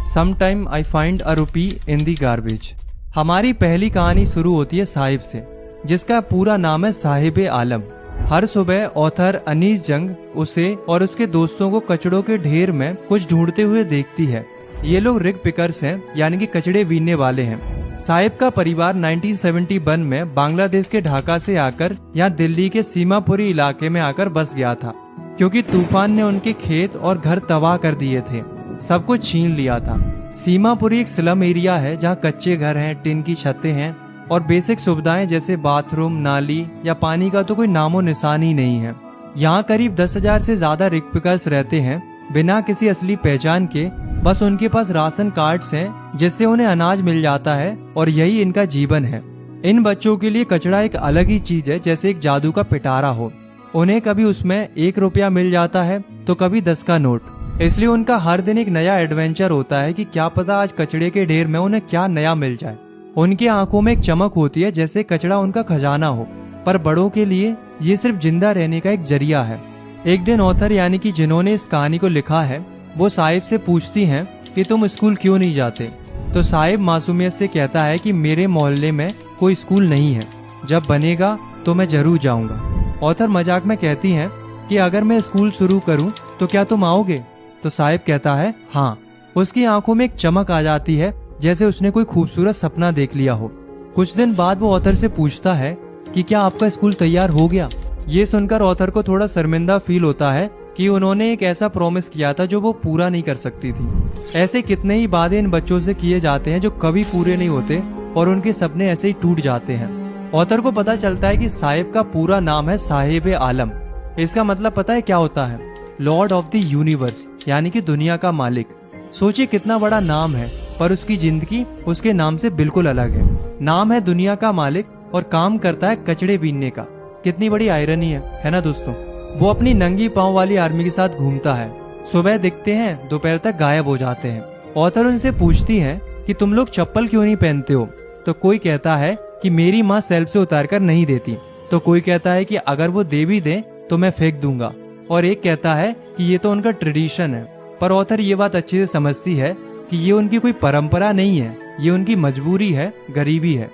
Sometime I find a rupee in the garbage। हमारी पहली कहानी शुरू होती है साहिब से, जिसका पूरा नाम है साहिब आलम। हर सुबह ऑथर अनीस जंग उसे और उसके दोस्तों को कचड़ों के ढेर में कुछ ढूंढते हुए देखती है। ये लोग रिग पिकर्स हैं, यानी कि कचड़े बीनने वाले हैं। साहिब का परिवार 1971 में बांग्लादेश के ढाका से आकर यहाँ दिल्ली के सीमापुरी इलाके में आकर बस गया था, क्योंकि तूफान ने उनके खेत और घर तबाह कर दिए थे, सब कुछ छीन लिया था। सीमापुरी एक स्लम एरिया है जहाँ कच्चे घर हैं, टिन की छतें हैं और बेसिक सुविधाएं जैसे बाथरूम, नाली या पानी का तो कोई नामो निशान ही नहीं है। यहाँ करीब 10,000 से ज्यादा रिग पिकर्स रहते हैं, बिना किसी असली पहचान के। बस उनके पास राशन कार्ड्स हैं जिससे उन्हें अनाज मिल जाता है और यही इनका जीवन है। इन बच्चों के लिए कचड़ा एक अलग ही चीज है, जैसे एक जादू का पिटारा हो। उन्हें कभी उसमें 1 रुपया मिल जाता है तो कभी 10 का नोट। इसलिए उनका हर दिन एक नया एडवेंचर होता है कि क्या पता आज कचड़े के ढेर में उन्हें क्या नया मिल जाए। उनकी आंखों में एक चमक होती है, जैसे कचड़ा उनका खजाना हो। पर बड़ों के लिए ये सिर्फ जिंदा रहने का एक जरिया है। एक दिन ऑथर यानी कि जिन्होंने इस कहानी को लिखा है, वो साहिब से पूछती हैं कि तुम स्कूल क्यों नहीं जाते। तो साहिब मासूमियत से कहता है कि मेरे मोहल्ले में कोई स्कूल नहीं है, जब बनेगा तो मैं जरूर जाऊंगा। ऑथर मजाक में कहती हैं कि अगर मैं स्कूल शुरू करूं तो क्या तुम आओगे। तो साहिब कहता है हाँ। उसकी आंखों में एक चमक आ जाती है, जैसे उसने कोई खूबसूरत सपना देख लिया हो। कुछ दिन बाद वो ऑथर से पूछता है कि क्या आपका स्कूल तैयार हो गया। ये सुनकर ऑथर को थोड़ा शर्मिंदा फील होता है कि उन्होंने एक ऐसा प्रॉमिस किया था जो वो पूरा नहीं कर सकती थी। ऐसे कितने ही वादे इन बच्चों से किए जाते हैं जो कभी पूरे नहीं होते और उनके सपने ऐसे ही टूट जाते हैं। ऑथर को पता चलता है कि साहिब का पूरा नाम है साहिब आलम। इसका मतलब पता है क्या होता है? लॉर्ड ऑफ द यूनिवर्स, यानी कि दुनिया का मालिक। सोचिए कितना बड़ा नाम है, पर उसकी जिंदगी उसके नाम से बिल्कुल अलग है। नाम है दुनिया का मालिक और काम करता है कचड़े बीनने का। कितनी बड़ी आयरनी है ना दोस्तों। वो अपनी नंगी पांव वाली आर्मी के साथ घूमता है। सुबह दिखते हैं, दोपहर तक गायब हो जाते हैं। ऑथर उनसे पूछती है कि तुम लोग चप्पल क्यों नहीं पहनते हो। तो कोई कहता है कि मेरी माँ सेल्फ से उतार कर नहीं देती। तो कोई कहता है कि अगर वो दे भी दे तो मैं फेंक दूंगा। और एक कहता है कि ये तो उनका ट्रेडिशन है। पर ऑथर ये बात अच्छे से समझती है कि ये उनकी कोई परंपरा नहीं है, ये उनकी मजबूरी है, गरीबी है।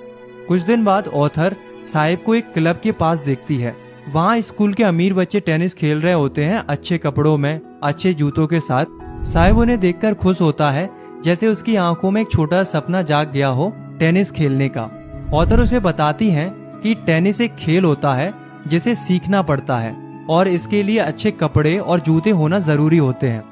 कुछ दिन बाद ऑथर साहिब को एक क्लब के पास देखती है। वहाँ स्कूल के अमीर बच्चे टेनिस खेल रहे होते हैं, अच्छे कपड़ों में, अच्छे जूतों के साथ। साहिब उन्हें देखकर खुश होता है, जैसे उसकी आंखों में एक छोटा सपना जाग गया हो टेनिस खेलने का। ऑथर उसे बताती हैं कि टेनिस एक खेल होता है जिसे सीखना पड़ता है और इसके लिए अच्छे कपड़े और जूते होना जरूरी होते हैं।